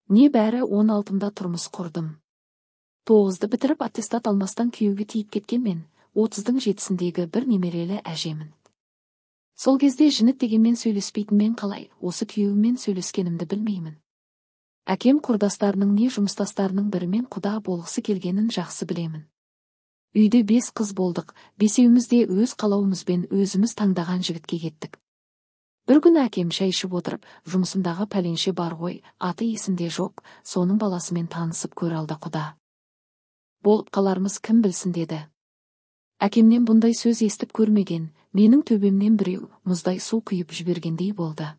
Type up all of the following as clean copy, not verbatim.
Небәрі 16-да тұрмыс құрдым. 9-ды бітіріп аттестат алмастан күйеуге тиіп кеткен мен, 30-дың 7-сіндегі бір немерелі әжемін. Сол кезде жінет дегенмен сөйлеспейтін мен қалай, осы күйеуіммен сөйлескенімді білмеймін. Әкем құрдастарының не жұмыстастарының бірімен құда болғысы келгенін жақсы білемін. Үйде 5 қыз болдық, 5-еуміз де өз қалауымызбен өзіміз таңдаған жігітке кеттік. Бір күні әкем шай ішіп отырып, жұмысымдағы пәленше бар ғой, аты есімде жоқ, соның баласымен танысып көр алды құда. Болып қалармыз кім білсін деді. Әкемнен бұндай сөз естіп көрмеген, менің төбемнен біреу мұздай су құйып жібергендей болды.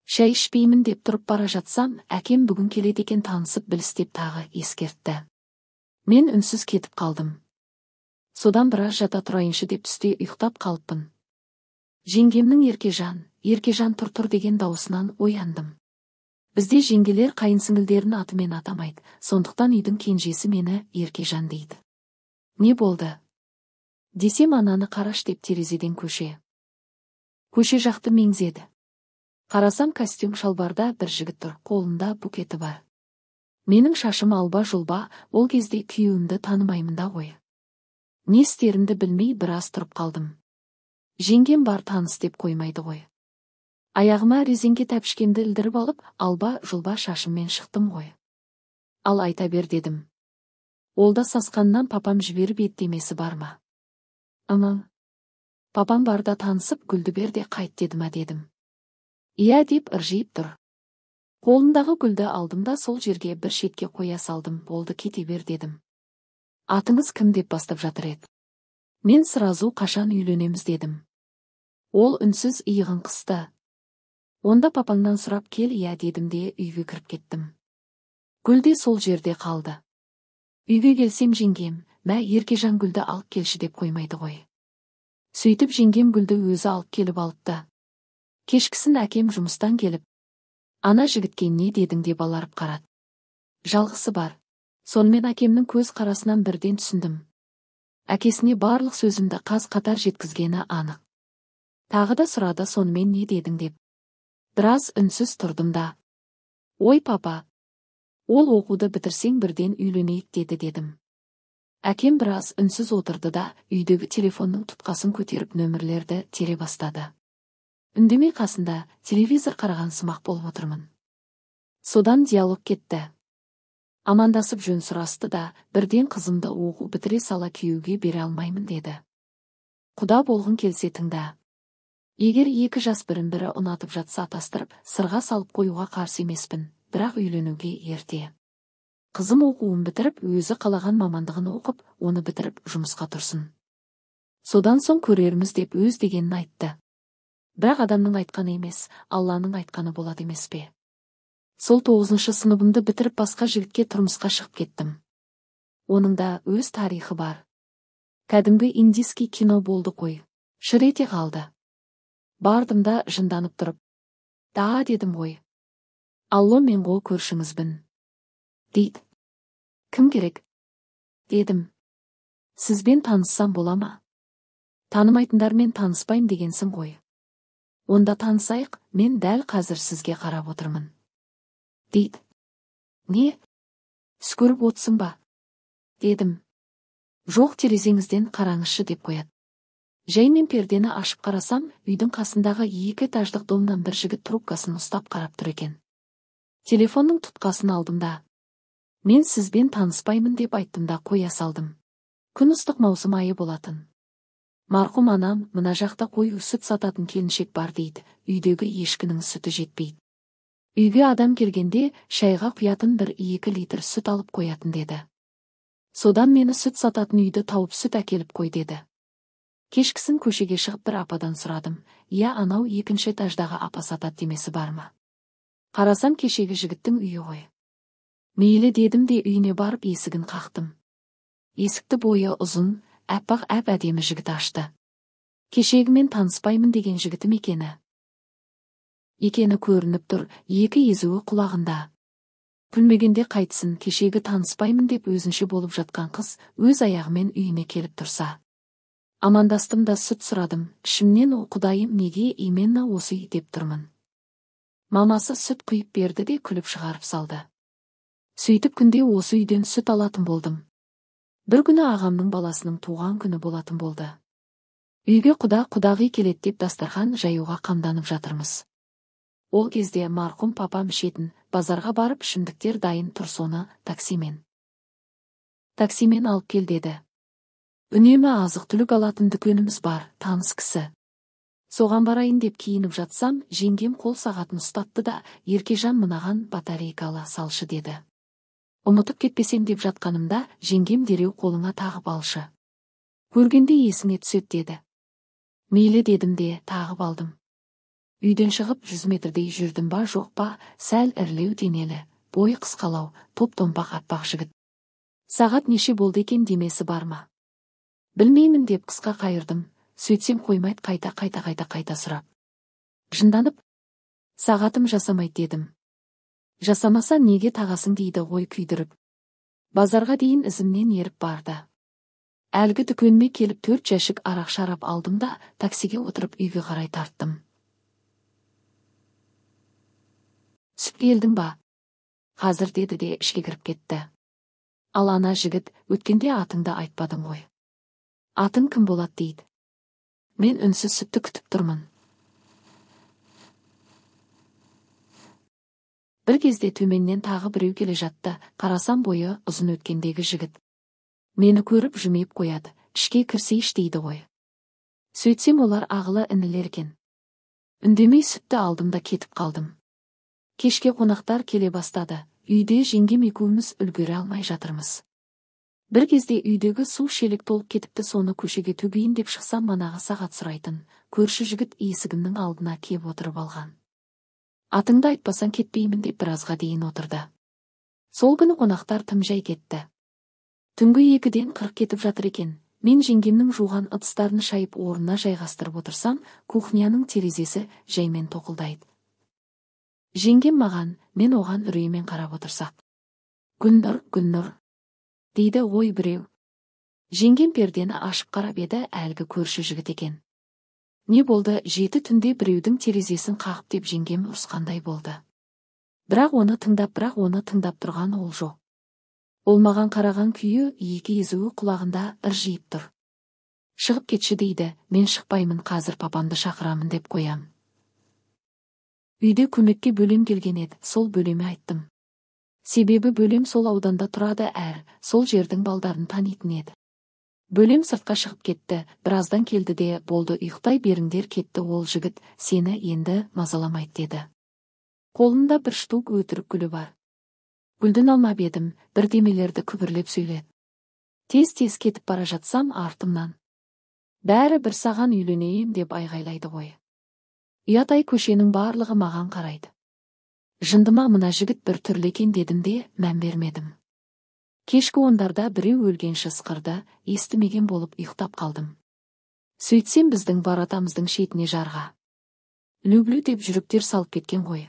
Шай ішпеймін деп тұрып бара жатсам, әкем бүгін келеді екен танысып біліс деп тағы ескертті. Мен үнсіз кетіп қалдым. Содан біраз жата тұрайыншы деп түсте ұйықтап қалыппын. Жеңгемнің Еркежан тұр деген дауысынан ояндым. Бізде жеңгелер қайынсіңілдерін атымен атамайды, сондықтан үйдің кенжесі мені Еркежан дейді. Не болды? Десем ананы қараш деп терезеден көше жақты меңзеді. Қарасам костюм шалбарда бір жігіт тұр, қолында букеті бар. Менің шашым алба-жұлба, ол кезде күйеуімді танымаймын да ғой. Не істерімді білмей біраз тұрып қалдым. Жеңгем бар таныс деп қоймайды ғой. Аяғыма резеңке тәпішкемді ілдіріп алып, алба-жұлба шашыммен шықтым ғой. Ал айта бер дедім. Олда сасқаннан папам жіберіп еттемесі бар ма? Папам барда танысып гүлді бер де қайт деді ма дедім. Иә деп ыржиып тұр. Қолындағы гүлді алдым да сол жерге бір шетке қоя салдым, болды кете бер дедім. Атыңыз кім деп бастап жатыр еді. Мен сразу қашан үйленеміз дедім. Ол үнсіз иығын қысты. Онда папаңнан сұрап кел, иә дедім де үйге кіріп кеттім. Гүл де сол жерде қалды. Үйге келсем жеңгем, мә Еркежан гүлді алып келші деп қоймайды ғой. Сөйтіп жеңгем гүлді өзі алып келіп алыпты. Кешкісін әкем жұмыстан келіп, ана жігітке не дедің деп аларып қарады. Жалғысы бар. Сонымен әкемнің көз қарасынан бірден түсіндім. Әкесіне барлық сөзімді қаз-қатар жеткізгені анық. Тағы да сұрады, сонымен не дедің деп. Біраз үнсіз тұрдым да. Ой папа, ол оқуды бітірсең бірден үйленейік дедім. Әкем біраз үнсіз отырды да, үйдегі телефонның тұтқасын көтеріп нөмірлерді тере бастады. Үндемей қасында телевизор қараған сымақ болып отырмын. Содан диалог кетті. Амандасып жөн сұрасты да, бірден қызымды оқу бітіре сала күйеуге бере алмаймын деді. Құда болғың келсе тыңда. Егер 2 жас бірін-бірі ұнатып жатса атастырып, сырға салып қоюға қарсы емеспін, бірақ үйленуге ерте. Қызым оқуын бітіріп, өзі қалаған мамандығын оқып, оны бітіріп жұмысқа тұрсын. Содан соң көрерміз деп өз дегенін айтты. Бірақ адамның айтқаны емес, Алланың айтқаны болады емес пе? Сол 9-шы сыныбымды бітіріп басқа жігітке тұрмысқа шығып кеттім. Оның да өз тарихы бар. Кәдімгі индийский кино болды қой. Шыр ете қалды. Бардым да жынданып тұрып. Да дедім ғой. Алло, мен ғой көршіңізбін. Дейді. Кім керек? Дедім. Сізбен таныссам бола ма? Танымайтындармен таныспайым дегенсің ғой. Онда танысайық, мен дәл қазір сізге қарап отырмын. Дейді. Не? Сүкөріп отсың ба? Дедім. Жоқ, терезеңізден қараңызшы деп қояды. Жай мен пердені ашып қарасам, үйдің қасындағы 2 этаждық домнан бір жігіт трубкасын ұстап қарап тұр екен. Телефонның тұтқасын алдым да. Мен сізбен таныспаймын деп айттым да қоя салдым. Күн ыстық, маусым айы болатын. Марқұм анам, мына жақта қой сүт сататын келіншек бар дейді, үйдегі ешкінің сүті жетпейді. Үйге адам келгенде шайға құятын 1-2 литр сүт алып қоятын деді. Содан мені сүт сататын үйді тауып сүт әкеліп қой деді. Кешкісін көшеге шығып бір ападан сұрадым. Иә, анау 2-ші этаждағы апа сатады демесі бар ма? Қарасам кешегі жігіттің үйі ғой. Мейлі дедім де үйіне барып есігін қақтым. Есікті бойы ұзын, әппақ әп-әдемі жігіт ашты. Кешегімен таныспаймын деген жігітім екені көрініп тұр, 2 езуі құлағында. Күлмегенде қайтсын, кешегі таныспаймын деп өзінше болып жатқан қыз өз аяғымен үйіне келіп тұрса. Амандастым да сүт сұрадым. Ішімнен о құдайым, неге именно осы үй деп тұрмын. Мамасы сүт құйып берді де күліп шығарып салды. Сөйтіп күнде осы үйден сүт алатын болдым. Бір күні ағамның баласының туған күні болатын болды. Үйге құда-құдағи келеді деп дастархан жаюға қамданып жатырмыз. Ол кезде марқұм папам ішетін базарға барып ішімдіктер дайын тұр, соны таксимен алып кел деді. Үнемі азық-түлік алатын дүкеніміз бар, таныс кісі. Соған барайын деп киініп жатсам, жеңгем қол сағатын ұстатты да, Еркежан мынаған батарейка ала салшы деді. Ұмытып кетпесем деп жатқанымда, жеңгем дереу қолыңа тағып алшы. Көргенде есіңе түсет деді. Мейлі дедім де тағып алдым. Үйден шығып 100 метрдей жүрдім ба жоқ па, сәл ірілеу денелі, бойы қысқалау, топ-томпақ аппақ жігіт. Сағат неше болды екен демесі бар ма? Білмеймін деп қысқа қайырдым. Сөйтсем қоймайды, қайта сұрап. Жынданып, сағатым жасамайды дедім. Жасамаса неге тағасың дейді ғой күйдіріп. Базарға дейін ізімнен еріп барды. Әлгі дүкенме келіп 4 жәшік арақ шарап алдым да таксиге отырып үйге қарай тарттым. Сүт келдің ба? Қазір деді де ішке кіріп кетті. Ал ана жігіт, өткенде атыңды айтпадың ғой. Атың кім болады дейді. Мен үнсіз сүтті күтіп тұрмын. Бір кезде төменнен тағы біреу келе жатты, қарасам бойы ұзын өткендегі жігіт. Мені көріп жымиып қояды, ішке кірсейші дейді ғой. Сөйтсем олар ағылы інілер екен. Үндемей сүтті алдым да кетіп қалдым. Кешке қонақтар келе бастады, үйде жеңгем екеуміз үлгере алмай жатырмыз. Бір кезде үйдегі су шелек толып кетіпті, соны көшеге төгейін деп шықсам манағы сағат сұрайтын көрші жігіт есігімнің алдына кеп отырып алған. Атыңды айтпасаң кетпеймін деп біразға дейін отырды. Сол күні қонақтар тым жай кетті. Түнгі 2-ден 40 кетіп жатыр екен. Мен жеңгемнің жуған ыдыстарын шайып орнына жайғастырып отырсам, кухняның терезесі жаймен тоқылдайды. Жеңгем маған, мен оған үреймен қарап отырсақ. Гүлнұр, дейді ой біреу. Жеңгем пердені ашып қарап еді, әлгі көрші жігіт екен. Не болды, 7 түнде біреудің терезесін қағып деп жеңгем ұрысқандай болды. Бірақ оны тыңдап тұрған ол жоқ. Ол маған қараған күйі екі езуі құлағында ыржиып тұр. Шығып кетші дейді, мен шықпаймын, қазір папамды шақырамын деп қоям. Үйде көмекке бөлем келген еді, сол бөлеме айттым. Себебі бөлем сол ауданда тұрады, сол жердің балдарын танитын еді. Бөлем сыртқа шығып кетті, біраздан келді де, болды ұйықтай беріңдер, кетті. Ол жігіт, сені енді мазаламайды деді. Қолында бір штук өтірік гүлі бар. Гүлден алмап едім, бірдемелерді күбірлеп сөйледі. Тез кетіп бара жатсам артымнан. Бәрі бір саған үйленейім деп айғайлайды ғой. Ұятай көшенің барлығы маған қарайды. Жындыма мына жігіт бір түрлі екен дедім де мән бермедім. Кешкі 10-дарда біреу өлгенші сықырды, естімеген болып ұйықтап қалдым. Сөйтсем біздің баратамыздың шетіне жарға лүблү деп жүріктер салып кеткен ғой.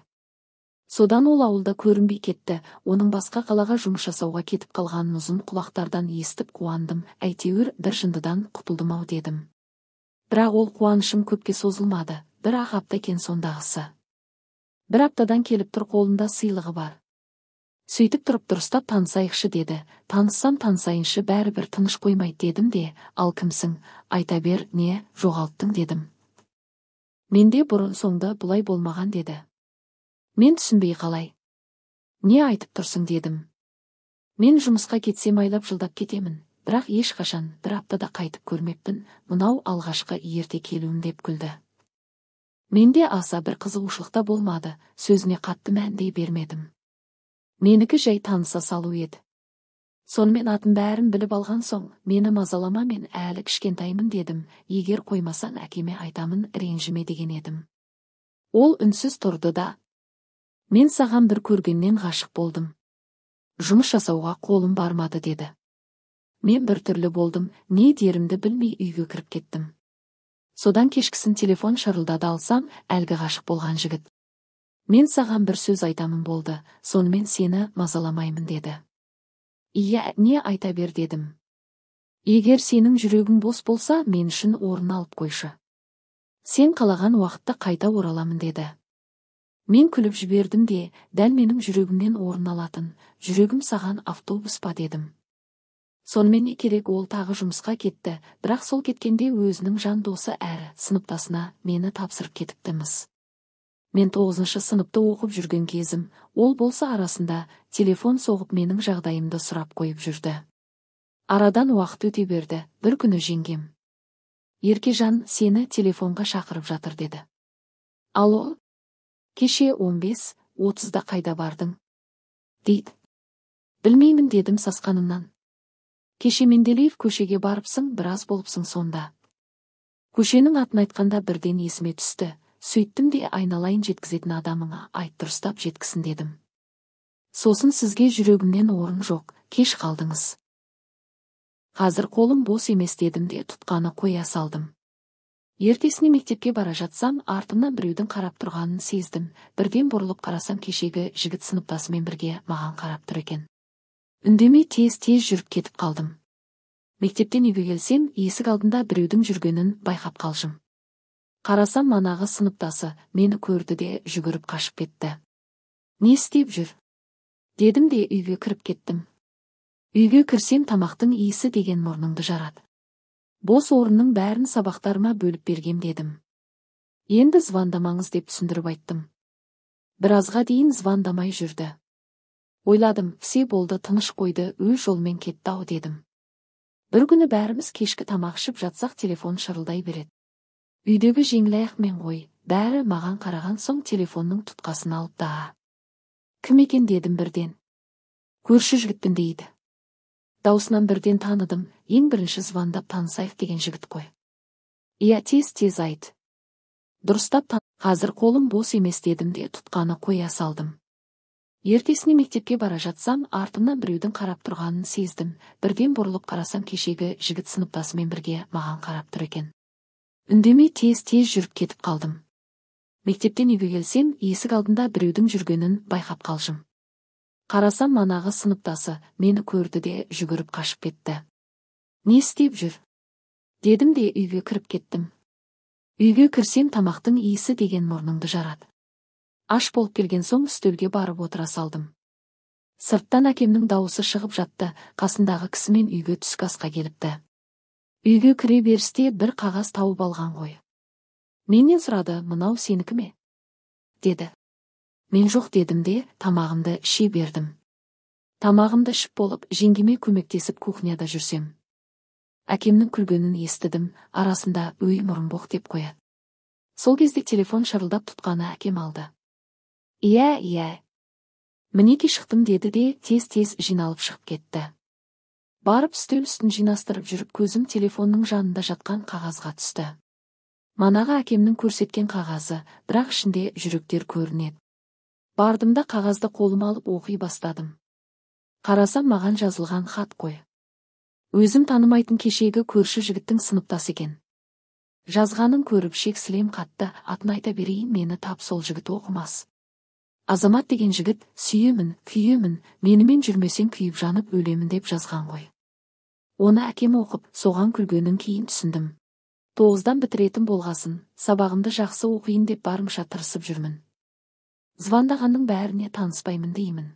Содан ол ауылда көрінбей кетті. Оның басқа қалаға жұмыс жасауға кетіп қалғанын ұзын құлақтардан естіп қуандым. Әйтеуір бір жындыдан құтылдым-ау дедім. Бірақ ол қуанышым көпке созылмады. Бір-ақ апта екен сондағысы. Бір аптадан келіп тұр, қолында сыйлығы бар. Сөйтіп тұрып дұрыстап танысайықшы деді. Таныссам танысайыншы, бәрібір тыныш қоймайды дедім де. Ал кімсің, айта бер, не жоғалттың дедім. Менде бұрын соңды бұлай болмаған деді. Мен түсінбей қалай. Не айтып тұрсың дедім. Мен жұмысқа кетсем айлап жылдап кетемін, бірақ ешқашан бір аптада қайтып көрмеппін. Мынау алғашқы ерте келуім деп күлді. Менде аса бір қызығушылықта болмады, сөзіне қатты мән дей бермедім. Менікі жай таныса салу еді. Сонымен атын бәрін біліп алған соң, мені мазалама, мен әлі кішкентаймын дедім. Егер қоймасаң әкеме айтамын, ренжіме деген едім. Ол үнсіз тұрды да. Мен саған бір көргеннен ғашық болдым. Жұмыс жасауға қолым бармады деді. Мен бір түрлі болдым, не дерімді білмей үйге кіріп кеттім. Содан кешкісін телефон шырылдады, алсам, әлгі ғашық болған жігіт. Мен саған бір сөз айтамын болды, сонымен сені мазаламаймын деді. Иә, не айта бер дедім. Егер сенің жүрегің бос болса, мен үшін орын алып қойшы. Сен қалаған уақытта қайта ораламын деді. Мен күліп жібердім де, дәл менің жүрегімнен орын алатын, жүрегім саған автобус па дедім. Сонымен не керек, ол тағы жұмысқа кетті, бірақ сол кеткенде өзінің жан досы әрі сыныптасына мені тапсырып кетіпті-міс. Мен 9-шы сыныпты оқып жүрген кезім, ол болса арасында телефон соғып менің жағдайымды сұрап қойып жүрді. Арадан уақыт өте берді, бір күні жеңгем: «Еркежан, сені телефонға шақырып жатыр» деді. «Алло, кеше 15:30-да қайда бардың?» дейді. «Білмеймін» дедім сасқанымнан. «Кеше Менделеев көшеге барыпсың, біраз болыпсың сонда». Көшенің атын айтқанда бірден есіме түсті. Сөйттім де айналайын жеткізетін адамыңа айт, дұрыстап жеткісін дедім. Сосын: «Сізге жүрегімнен орын жоқ, кеш қалдыңыз. Қазір қолым бос емес» дедім де тұтқаны қоя салдым. Ертесіне мектепке бара жатсам, артымнан біреудің қарап тұрғанын сездім. Бірден бұрылып қарасам, кешегі жігіт сыныптасымен бірге маған қарап тұр екен. Үндемей тез-тез жүріп кетіп қалдым. Мектептен үйге келсем, есік алдында біреудің жүргенін байқап қалжым. Қарасам, манағы сыныптасы мені көрді де жүгіріп қашып кетті. «Не істеп жүр?» дедім де үйге кіріп кеттім. Үйге кірсем, тамақтың иісі деген мұрныңды жарады. Бос орынның бәрін сабақтарыма бөліп бергем дедім. «Енді звондамаңыз» деп түсіндіріп айттым. Біразға дейін звондамай жүрді. Ойладым, все болды, тыныш қойды, өз жолмен кетті-ау дедім. Бір күні бәріміз кешкі тамақ ішіп жатсақ, телефон шырылдай береді. Үйдегі жеңіл аяқ мен ғой, бәрі маған қараған соң телефонның тұтқасын алып да: «Кім екен?» дедім бірден. «Көрші жігітпін» дейді. Даусынан бірден таныдым, ең бірінші звондап танысайық деген жігіт қой. «Иә, тез айт». «Дұрыстап қазір қолым бос емес» дедім де тұтқаны қоя салдым. Ертесіне мектепке бара жатсам, артымнан біреудің қарап тұрғанын сездім. Бірден бұрылып қарасам, кешегі жігіт сыныптасымен бірге маған қарап тұр екен. Үндемей тез-тез жүріп кетіп қалдым. Мектептен үйге келсем, есік алдында біреудің жүргенін байқап қалжым. Қарасам, манағы сыныптасы мені көрді де жүгіріп қашып кетті. «Не істеп жүр?» дедім де үйге кіріп кеттім. Үйге кірсем, тамақтың иісі деген мұрныңды жарады. Аш болып келген соң үстелге барып отыра салдым. Сырттан әкемнің дауысы шығып жатты, қасындағы кісімен үйге түскі асқа келіпті. Үйге кіре берісте бір қағаз тауып алған ғой. Менен сұрады: «Мынау сенікі ме?» деді. Мен жоқ дедім де тамағымды іше бердім. Тамағымды ішіп болып, жеңгеме көмектесіп кухняда жүрсем, әкемнің күлгенін естідім, арасында «Өй, мұрынбоқ» деп қояды. Сол кезде телефон шырылдап, тұтқаны әкем алды. «Иә, мінеки шықтым» деді де тез-тез жиналып шығып кетті. Барып үстел үстін жинастырып жүріп, көзім телефонның жанында жатқан қағазға түсті. Манағы әкемнің көрсеткен қағазы, бірақ ішінде жүректер көрінеді. Бардым да қағазды қолыма алып оқи бастадым. Қарасам, маған жазылған хат қой. Өзім танымайтын кешегі көрші жігіттің сыныптасы екен. Жазғанын көріп шексілем қатты. Атын айта берейін, мені тап сол жігіт оқымас. Азамат деген жігіт: «Сүйемін, күйемін, менімен жүрмесең күйіп жанып өлемін» деп жазған ғой. Оны әкем оқып, соған күлгеннен кейін түсіндім. 9-дан бітіретін болғасын, сабағымды жақсы оқиын деп барымша тырысып жүрмін. Звондағанның бәріне таныспаймын деймін.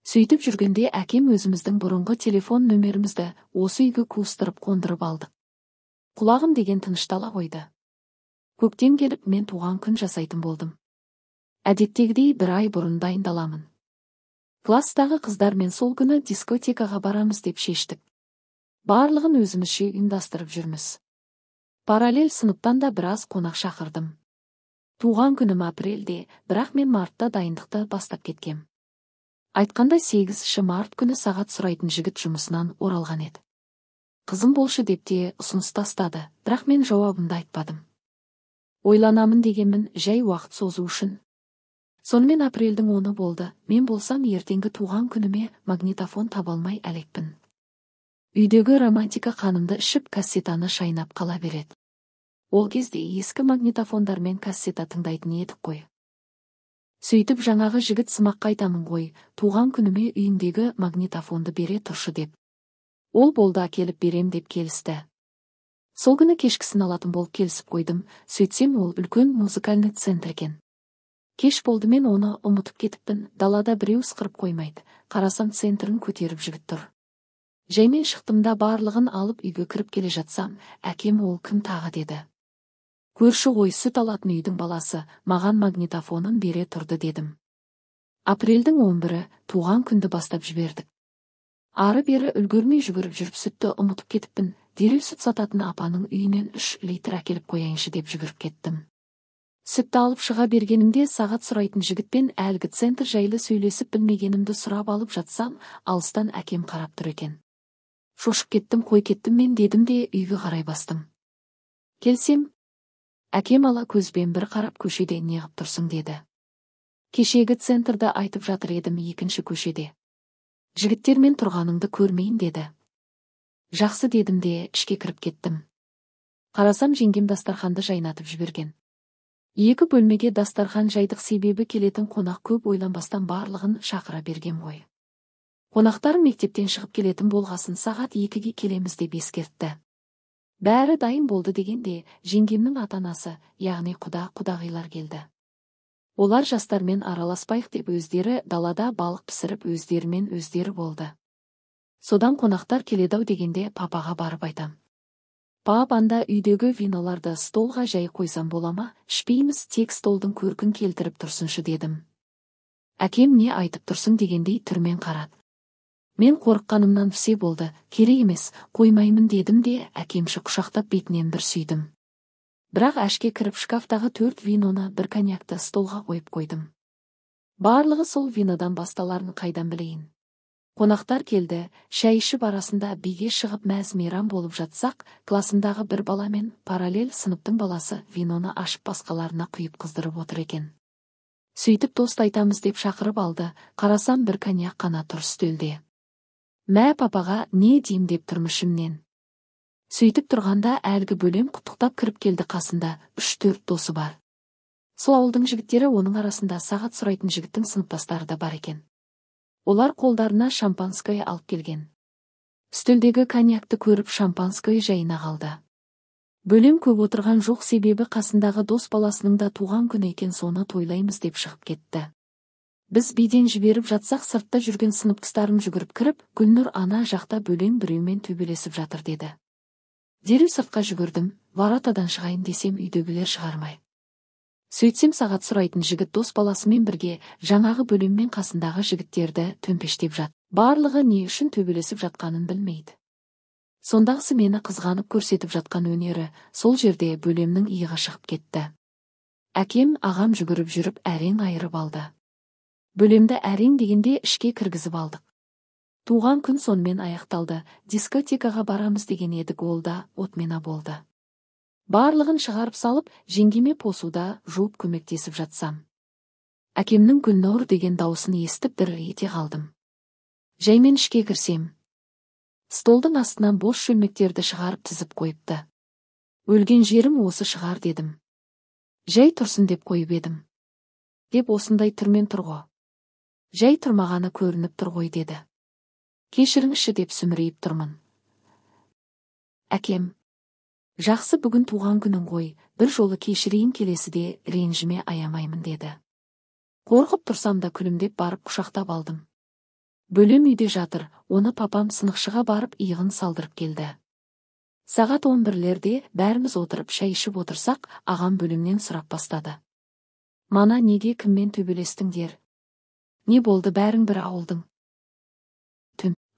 Сөйтіп жүргенде әкем өзіміздің бұрынғы телефон нөмерімізді осы үйге қуыстырып қондырып алды. Құлағым деген тыныштала қойды. Көктем келіп, мен туған күн жасайтын болдым. Әдеттегідей 1 ай бұрын дайындаламын. Класстағы қыздармен сол күні дискотекаға барамыз деп шештік. Барлығын өзімізше ұйымдастырып жүрміз. Параллель сыныптан да біраз қонақ шақырдым. Туған күнім апрельде, бірақ мен мартта дайындықты бастап кеткем. Айтқанда 8 март күні сағат сұрайтын жігіт жұмысынан оралған еді. Қызым болшы деп те ұсыныс тастады, бірақ мен жауабымды айтпадым. Ойланамын дегенмін, жай уақыт созу үшін. Сонымен апрельдің 10-ы болды. Мен болсам ертеңгі туған күніме магнитофон таба алмай әлекпін. Үйдегі романтика қанымды ішіп, кассетаны шайнап қала береді. Ол кезде ескі магнитофондармен кассета тыңдайтын едік қой. Сөйтіп жаңағы жігіт сымаққа айтамын ғой, туған күніме үйіндегі магнитофонды бере тұршы деп. Ол болды, әкеліп берем деп келісті. Сол күні кешкісін алатын болып келісіп қойдым. Сөйтсем, ол үлкен музыкальный центр екен. Кеш болды, мен оны ұмытып кетіппін. Далада біреу ысқырып қоймайды. Қарасам, центрін көтеріп жігіт тұр. Жаймен шықтымда барлығын алып үйге кіріп келе жатсам, әкем ол кім тағы деді. Көрші ғой, сүт алатын үйдің баласы, маған магнитофонын бере тұрды дедім. Апрельдің 11-і, туған күнді бастап жібердік. Ары-бері үлгермей жүгіріп жүріп сүтті ұмытып кетіппін. Дереу сүт сататын апаның үйінен 3 литр әкеліп қояйыншы деп жүгіріп кеттім. Сүтті алып шыға бергенімде сағат сұрайтын жігітпен әлгі центр жайлы сөйлесіп білмегенімді сұрап алып жатсам, алыстан әкем қарап тұр екен. Шошып кеттім, қой кеттім мен дедім де үйге қарай бастым. Келсем, әкем ала көзбен бір қарап, көшеде неғып тұрсың деді. Кешегі центрді айтып жатыр едім, 2-ші көшеде. Жігіттермен тұрғаныңды көрмейін деді. Жақсы дедім де ішке кіріп кеттім. Қарасам, жеңгем дастарханды жайнатып жіберген. 2 бөлмеге дастархан жайдық, себебі келетін қонақ көп, ойланбастан барлығын шақыра берген ғой. Қонақтар мектептен шығып келетін болғасын сағат 2-ге келеміз деп ескертті. Бәрі дайын болды дегенде жеңгемнің ата-анасы, яғни құда-құдағилар келді. Олар жастармен араласпайық деп өздері далада балық пісіріп өздерімен өздері болды. Содан қонақтар келеді-ау дегенде папаға барып айтам. Пап, анда үйдегі виноларды столға жай қойсам бола ма? Ішпейміз, тек столдың көркін келтіріп тұрсыншы дедім. Әкем не айтып тұрсың дегендей түрмен қарады. Мен қорыққанымнан все болды, керек емес, қоймаймын дедім де әкемші құшақтап бетінен бір сүйдім. Бірақ әшке кіріп шкафтағы 4 виноны, бір коньякты столға қойып қойдым. Барлығы сол винодан басталарын қайдан білейін. Қонақтар келді, шай ішіп арасында биге шығып мәз-мейрам болып жатсақ, классымдағы бір баламен параллель сыныптың баласы виноны ашып басқаларына құйып қыздырып отыр екен. Сөйтіп тост айтамыз деп шақырып алды, қарасам бір коньяк қана тұр үстелде. Мә, папаға не дейм деп тұрмышымнен. Сөйтіп тұрғанда әлгі бөлем құттықтап кіріп келді, қасында 3-4 досы бар. Сол ауылдың жігіттері, оның арасында сағат сұрайтын жігіттің сыныптастары да бар екен. Олар қолдарына шампанское алып келген. Үстелдегі коньякты көріп шампанское жайына қалды. Бөлем көп отырған жоқ, себебі қасындағы дос баласының да туған күні екен, соны тойлаймыз деп шығып кетті. Біз биден жіберіп жатсақ, сыртта жүрген сыныптастарым жүгіріп кіріп, Гүлнұр ана жақта бөлем біреумен төбелесіп жатыр деді. Дереу сыртқа жүгірдім, воротадан шығайын десем үйдегілер шығармай. Сөйтсем, сағат сұрайтын жігіт дос баласымен бірге жаңағы бөлеммен қасындағы жігіттерді төмпештеп жат. Барлығы не үшін төбелесіп жатқанын білмейді. Сондағысы мені қызғанып көрсетіп жатқан өнері, сол жерде бөлемнің иығы шығып кетті. Әкем, ағам жүгіріп жүріп әрең айырып алды. Бөлемді әрең дегенде ішке кіргізіп алдық. Туған күн сонымен аяқталды, дискотекаға барамыз деген едік, ол да отмена болды. Барлығын шығарып салып, жеңгеме посуда жуып көмектесіп жатсам, әкемнің Гүлнұр деген дауысын естіп дір ете қалдым. Жаймен ішке кірсем, столдың астынан бос шөлмектерді шығарып тізіп қойыпты. Өлген жерім осы шығар дедім. Жай тұрсын деп қойып едім. Деп осындай түрмен тұрғы. Жай тұрмағаны көрініп тұр ғой деді. Кешіріңізші деп сүмірейіп тұрмын. Әкем, жақсы, бүгін туған күнің ғой, бір жолы кешірейін, келесіде ренжіме, аямаймын деді. Қорқып тұрсам да күлімдеп барып құшақтап алдым. Бөлем үйде жатыр, оны папам сынықшыға барып иығын салдырып келді. Сағат 11-лерде бәріміз отырып шай ішіп отырсақ, ағам бөлемнен сұрап бастады. Мана неге, кіммен төбелестіңдер? Не болды, бәрің бір ауылдың?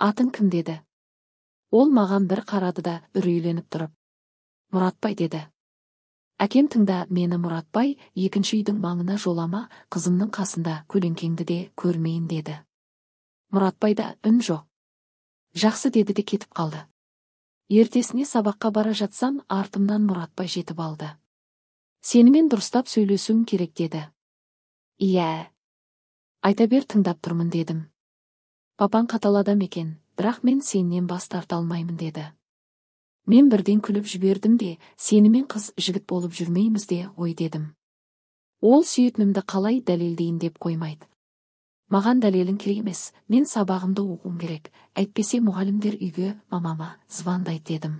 Атың кім деді. Ол маған бір қарады да үрейленіп тұрып, Мұратбай деді. Әкем, тыңда мені, Мұратбай, 2-ші үйдің маңына жолама, қызымның қасында көлеңкеңді де көрмейін деді. Мұратбайда үн жоқ. Жақсы деді де кетіп қалды. Ертесіне сабаққа бара жатсам, артымнан Мұратбай жетіп алды. Сенімен дұрыстап сөйлесуім керек деді. Иә. Айта бер, тыңдап тұрмын дедім. Папаң қатал адам екен, бірақ мен сенен бас тарта алмаймын деді. Мен бірден күліп жібердім де, сенімен қыз жігіт болып жүрмейміз де ой дедім. Ол сүйетінімді қалай дәлелдейін деп қоймайды. Маған дәлелің керек емес, мен сабағымды оқуым керек, әйтпесе мұғалімдер үйге мамама звондайды дедім.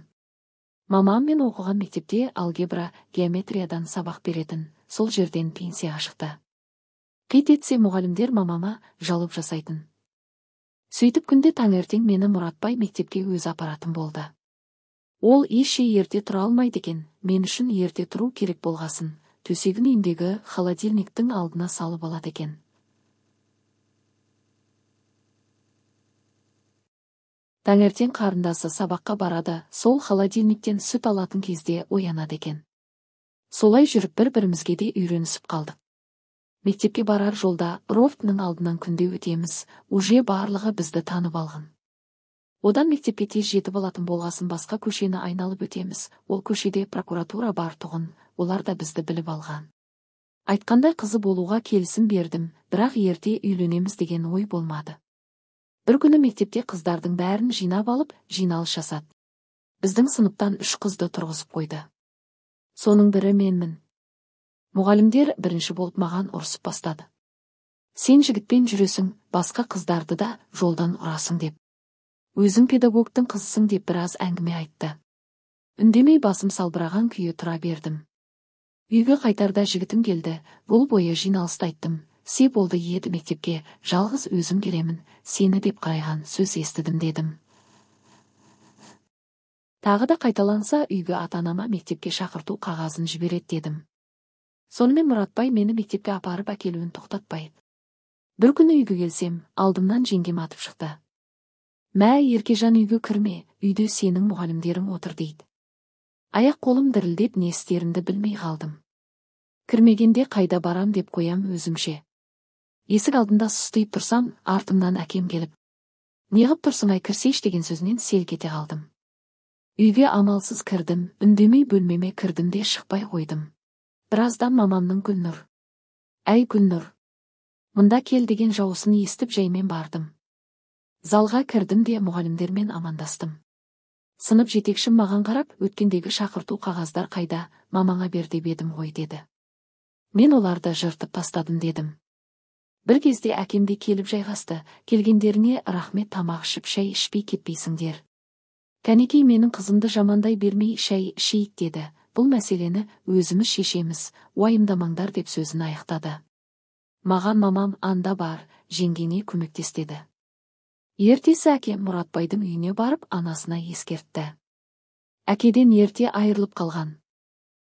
Мамам мен оқыған мектепте алгебра, геометриядан сабақ беретін, сол жерден пенсияға шықты. Қит етсе мұғалімдер мамама жалоп жасайтын. Сөйтіп күнде таңертең мені Мұратбай мектепке өз апаратын болды. Ол ешше ерте тұра алмайды екен, мен үшін ерте тұру керек болғасын, төсегін үйіндегі холодильниктің алдына салып алады екен. Таңертең қарындасы сабаққа барады, сол холодильниктен сүт алатын кезде оянады екен. Солай жүріп бір-бірімізге де үйренісіп қалдық. Мектепке барар жолда рофтның алдынан күнде өтеміз, уже барлығы бізді танып алған. Одан мектепке тез жетіп алатын болғасын басқа көшені айналып өтеміз, ол көшеде прокуратура бар тұғын, олар да бізді біліп алған. Айтқандай қызы болуға келісім бердім, бірақ ерте үйленеміз деген ой болмады. Бір күні мектепте қыздардың бәрін жинап алып, жиналыс жасады. Біздің сыныптан 3 қызды тұрғызып қойды. Соның бірі менмін. Мұғалімдер бірінші болып маған ұрсып бастады. Сен жігітпен жүресің, басқа қыздарды да жолдан ұрасың деп. Өзің педагогтың қызысың деп біраз әңгіме айтты. Үндемей басым салбыраған күйі тұра бердім. Үйге қайтарда жігітім келді, бұл бойы жиналысты айттым. Се болды еді мектепке, жалғыз өзім келемін, сені деп қарайған сөз естідім дедім. Тағы да қайталанса үйге ата-анама мектепке шақырту қағазын жіберет дедім. Сонымен Мұратбай мені мектепке апарып әкелуін тоқтатпайды. Бір күні үйге келсем, алдымнан жеңгем атып шықты. Мә, Еркежан үйге кірме, үйде сенің мұғалімдерің отыр дейді. Аяқ қолым дірілдеп не істерімді білмей қалдым. Кірмегенде қайда барам деп қоям өзімше. Есік алдында сұстайып тұрсам, артымнан әкем келіп. Неғып тұрсың ай кірсейш деген сөзінен селк ете қалдым. Үйге амалсыз кірдім, үндемей бөлмеме кірдім де шықпай қойдым. Біраздан мамамның Гүлнұр. Әй Гүлнұр. Мұнда кел деген жауысын естіп жаймен бардым. Залға кірдім де мұғалімдермен амандастым. Сынып жетекшім маған қарап, өткендегі шақырту қағаздар қайда, мамаңа бер деп едім ғой деді. Мен оларды жыртып тастадым дедім. Бір кезде әкемде келіп жайғасты, келгендеріне рахмет, тамақ ішіп шай ішпей кетпейсіңдер. Кәнекей менің қызымды жамандай бермей шай ішейік деді, бұл мәселені өзіміз шешеміз, уайымдамаңдар деп сөзін аяқтады. Маған мамам анда бар, жеңгене көмектестеді. Ертесі әкем Мұратбайдың үйіне барып анасына ескертті. Әкеден ерте айырылып қалған.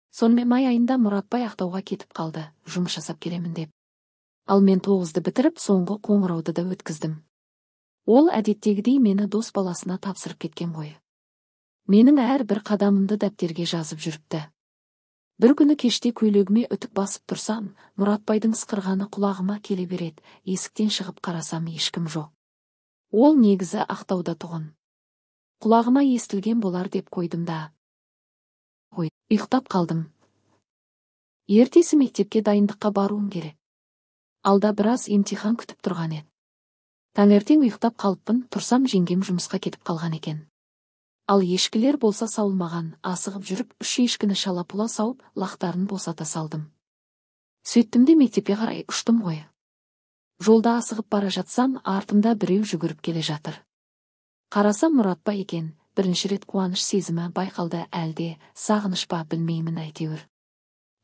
Сонымен май айында Мұратбай Ақтауға кетіп қалды, жұмыс жасап келемін деп. Ал мен 9-ды бітіріп соңғы қоңырауды да өткіздім. Ол әдеттегідей мені дос баласына тапсырып кеткен ғой. Менің әр бір қадамымды дәптерге жазып жүріпті. Бір күні кеште көйлегіме үтік басып тұрсам, Мұратбайдың сықырғаны құлағыма келе береді, есіктен шығып қарасам ешкім жоқ. Ол негізі Ақтауда тұғын. Құлағыма естілген болар деп қойдым да. Ұйықтап қалдым. Ертесі мектепке дайындыққа баруым керек. Алда біраз емтихан күтіп тұрған еді. Таңертең ұйықтап қалыппын, тұрсам жеңгем жұмысқа кетіп қалған екен. Ал ешкілер болса сауылмаған, асығып жүріп 3 ешкіні шала-пұла сауып, лақтарын босата салдым. Сөйттім де мектепке қарай ұштым ғой. Жолда асығып бара жатсам, артымда біреу жүгіріп келе жатыр. Қарасам Мұратбай екен, бірінші рет қуаныш сезімі байқалды, әлде сағыныш па білмеймін әйтеуір.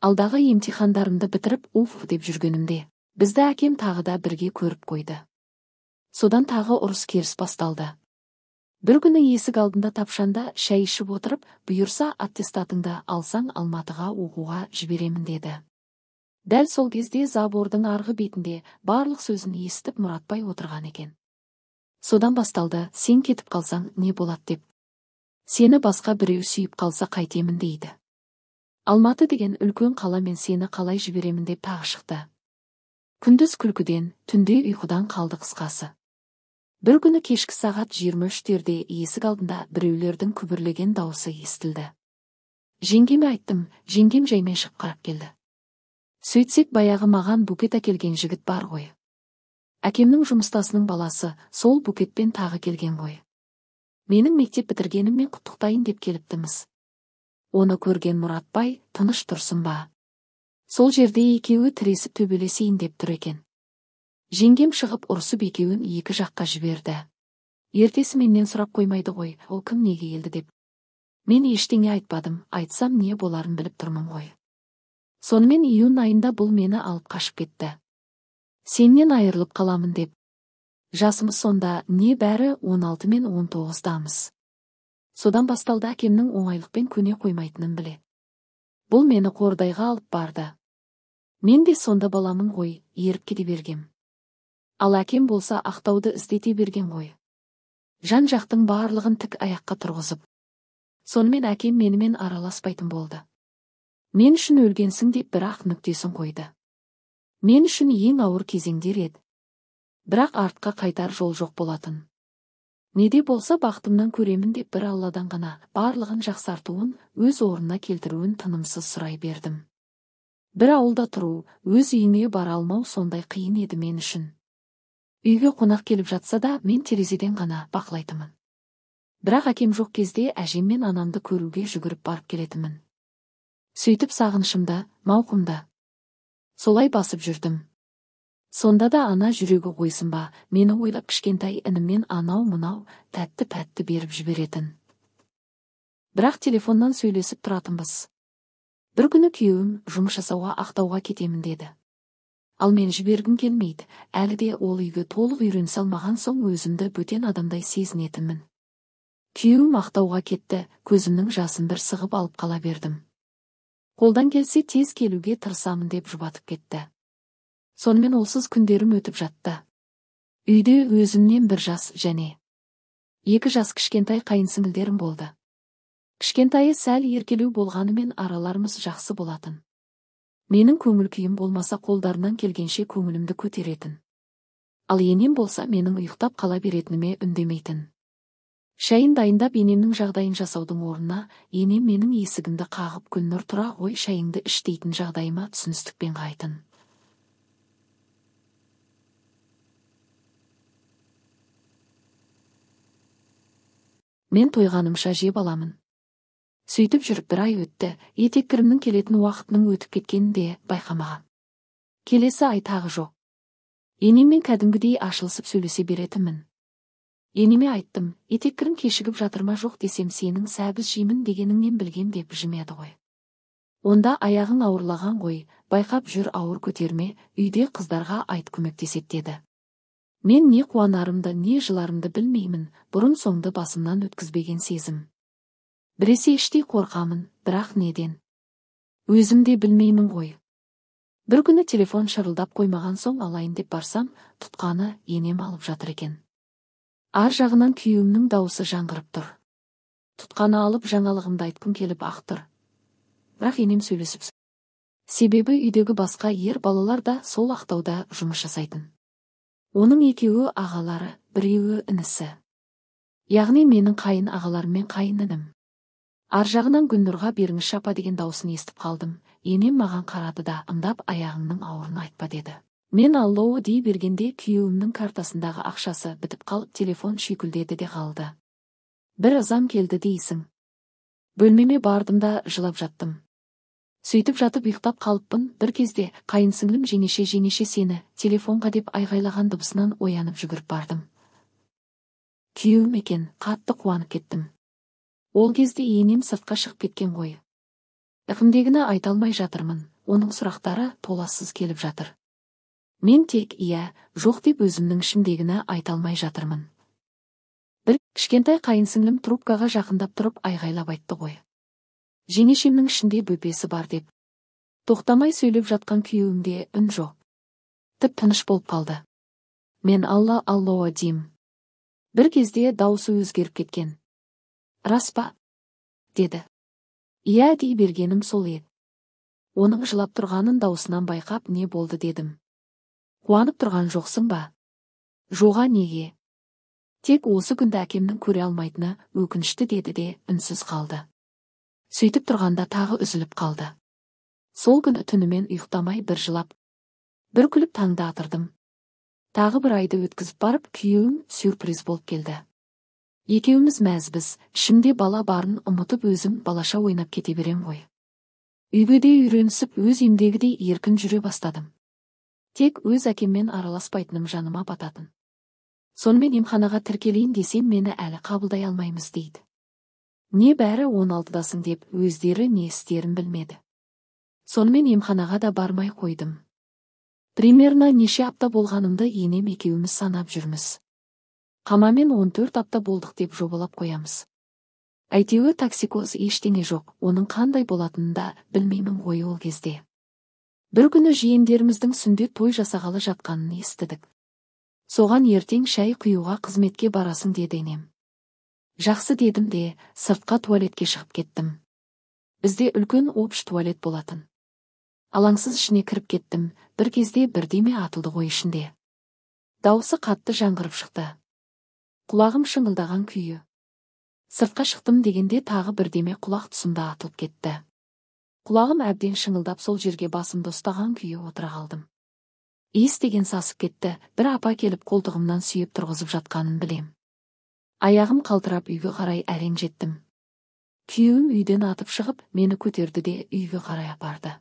Алдағы емтихандарымды бітіріп деп жүргенімде, бізді әкем тағы да бірге көріп қойды. Содан тағы ұрыс керіс басталды. Бір күні есік алдында тапшанда шай ішіп отырып, бұйырса аттестатыңды алсаң Алматыға оқуға жіберемін деді. Дәл сол кезде забордың арғы бетінде барлық сөзін естіп Мұратбай отырған екен. Содан басталды, сен кетіп қалсаң не болады деп. Сені басқа біреу сүйіп қалса қайтемін дейді. Алматы деген үлкен қала, мен сені қалай жіберемін деп тағы шықты. Күндіз күлкіден, түнде ұйқыдан қалды қысқасы. Бір күні кешкі сағат 23-терде есік алдында біреулердің күбірлеген дауысы естілді. Жеңгеме айттым, жеңгем жаймен шығып қарап келді. Сөйтсек баяғы маған букет әкелген жігіт бар ғой. Әкемнің жұмыстасының баласы, сол букетпен тағы келген ғой. Менің мектеп бітіргеніммен құттықтайын деп келіптіміз. Оны көрген Мұратбай, тыныш тұрсын ба? Сол жерде екеуі тіресіп төбелесейін деп тұр екен. Жеңгем шығып ұрсып екеуін екі жаққа жіберді. Ертесі менен сұрап қоймайды ғой, ол кім, неге келді деп. Мен ештеңе айтпадым, айтсам не боларын біліп тұрмын ғой. Сонымен июнь айында бұл мені алып қашып кетті. Сеннен айырылып қаламын деп. Жасымыз сонда не бәрі 16 мен 19-дамыз. Содан басталды әкемнің оңайлықпен көне қоймайтынын біле. Бұл мені қордайға алып барды. Мен де сонда баламын ғой, еріп кете бергем. Ал әкем болса ақтауды іздете берген ғой. Жан-жақтың барлығын тік аяққа тұрғызып. Сонымен әкем менімен араласпайтын болды. Мен үшін өлгенсің деп бірақ нүктесін қойды. Мен үшін ең ауыр кезеңдер еді. Бірақ артқа қайтар жол жоқ болатын. Неде болса бақытымнан көремін деп бір Алладан ғана барлығын жақсартуын, өз орнына келтіруін тынымсыз сұрай бердім. Бір ауылда тұру, өз үйіне бара алмау сондай қиын еді мен үшін. Үйге қонақ келіп жатса да мен терезеден ғана бақылайтымын. Бірақ әкем жоқ кезде әжем мен анамды көруге жүгіріп барып келетімін. Сөйтіп сағынышымда, мауқымда. Солай басып жүрдім. Сонда да ана жүрегі қойсын ба, мені ойлап кішкентай ініммен анау-мынау тәтті-пәтті беріп жіберетін. Бірақ телефоннан сөйлесіп тұратынбыз. Бір күні күйеуім жұмыс жасауға Ақтауға кетемін деді. Ал мен жібергім келмейді, әлі де ол үйге толық үйренісе алмаған соң өзімді бөтен адамдай сезінетінмін. Күйеуім Ақтауға кетті, көзімнің жасын бір сығып алып қала бердім. Қолдан келсе тез келуге тырысамын деп жұбатып кетті. Сонымен олсыз күндерім өтіп жатты. Үйде өзімнен бір жас және 2 жас кішкентай қайынсіңілдерім болды. Кішкентайы сәл еркелеу болғанымен араларымыз жақсы болатын. Менің көңіл күйім болмаса қолдарынан келгенше көңілімді көтеретін. Ал енем болса менің ұйықтап қала беретініме үндемейтін. Шайын дайындап енемнің жағдайын жасаудың орнына, енем менің есігімді қағып Гүлнұр тұра ғой шайыңды іш дейтін жағдайыма түсіністікпен қарайтын. Мен тойғанымша жеп аламын. Сөйтіп жүріп 1 ай өтті, етеккірімнің келетін уақытының өтіп кеткенін де байқамаған. Келесі ай тағы жоқ. Енеммен кәдімгідей ашылысып сөйлесе беретінмін. Енеме айттым, етеккірім кешігіп жатырма жоқ десем сенің сәбіз жеймін дегеніңнен білгем деп жымеді ғой. Онда аяғың ауырлаған ғой, байқап жүр ауыр көтерме, үйде қыздарға айт көмектесет деді. Мен не қуанарымды, не жыларымды білмеймін, бұрын соңды басымнан өткізбеген сезім. Біресе іштей қорқамын, бірақ неден? Өзім де білмеймін ғой. Бір күні телефон шырылдап қоймаған соң алайын деп барсам, тұтқаны енем алып жатыр екен. Ар жағынан күйеуімнің дауысы жаңғырып тұр. Тұтқаны алып жаңалығымды айтқым келіп ақтыр. Бірақ енем сөйлесіп. Себебі үйдегі басқа ер балалар да сол Ақтауда жұмыс жасайтын. Оның 2-еуі ағалары, 1-еуі інісі. Яғни менің қайын ағаларым мен қайын інім. Ар жағынан Гүлнұрға беріңізші апа деген даусын естіп қалдым. Енем маған қарады да ымдап аяғыңның ауырын айтпа деді. Мен аллоу дей бергенде күйеуімнің картасындағы ақшасы бітіп қалып телефон шүйкілдеді де қалды. Бір ызам келді дейсің. Бөлмеме бардым да жылап жаттым. Сөйтіп жатып ұйықтап қалыппын, бір кезде қайынсіңлім жеңеше сені телефонға деп айғайлаған дыбысынан оянып жүгіріп бардым. Күйеуім екен, қатты қуанып кеттім. Ол кезде енем сыртқа шығып кеткен ғой. Ықымдегіні айта алмай жатырмын, оның сұрақтары толассыз келіп жатыр. Мен тек иә, жоқ деп өзімнің ішімдегіні айта алмай жатырмын. Бір кішкентай қайынсіңлім трубкаға жақындап тұрып айғайлап айтты ғой. Жеңешемнің ішінде бөпесі бар деп. Тоқтамай сөйлеп жатқан күйеуімде үн жоқ. Тып-тыныш болып қалды. Мен алло деймін. Бір кезде дауысы өзгеріп кеткен. Рас па? Деді. Иә дей бергенім сол еді. Оның жылап тұрғанын даусынан байқап не болды дедім. Қуанып тұрған жоқсың ба? Жоға неге? Тек осы күнді әкемнің көре алмайтыны өкінішті деді де үнсіз қалды. Сөйтіп тұрғанда тағы үзіліп қалды. Сол күні түнімен ұйықтамай бір жылап, бір күліп таңда атырдым. Тағы 1 айды өткізіп барып күйеуім сюрприз болып келді. Екеуміз мәзбіз, ішімде бала барын ұмытып өзім балаша ойнап кете берем ғой. Үйге де үйренісіп өз емдегідей еркін жүре бастадым. Тек өз әкеммен араласпайтыным жаныма бататын. Сонымен емханаға тіркелейін десем мені әлі қабылдай алмаймыз дейді. Не бәрі 16-дасың деп өздері не істерін білмеді. Сонымен емханаға да бармай қойдым. Примерно неше апта болғанымды енем екеуміз санап жүрміз. Қамамен 14 апта болдық деп жобалап қоямыз. Әйтеуір токсикоз ештеңе жоқ, оның қандай болатынын да білмеймін ғой ол кезде. Бір күні жиендеріміздің сүндет той жасағалы жатқанын естідік. Соған ертең шай құюға қызметке барасың деді енем. Жақсы дедім де, сыртқа туалетке шығып кеттім. Бізде үлкен общ туалет болатын. Алаңсыз ішіне кіріп кеттім, бір кезде бірдеме атылды ғой ішінде. Дауысы қатты жаңғырып шықты. Құлағым шыңылдаған күйі. Сыртқа шықтым дегенде тағы бірдеме құлақ тұсымда атылып кетті. Құлағым әбден шыңылдап сол жерге басымды ұстаған күйі отыра қалдым. Иіс деген сасып кетті, бір апа келіп қолтығымнан сүйеп тұрғызып жатқанын білем. Аяғым қалтырап үйге қарай әрең жеттім. Күйеуім үйден атып шығып, мені көтерді де үйге қарай апарды.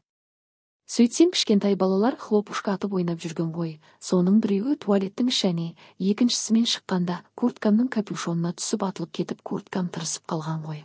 Сөйтсем кішкентай балалар хлопушка атып ойнап жүрген ғой, соның біреуі туалеттің және екіншісімен шыққанда курткамның капюшонына түсіп атылып кетіп курткам тырысып қалған ғой.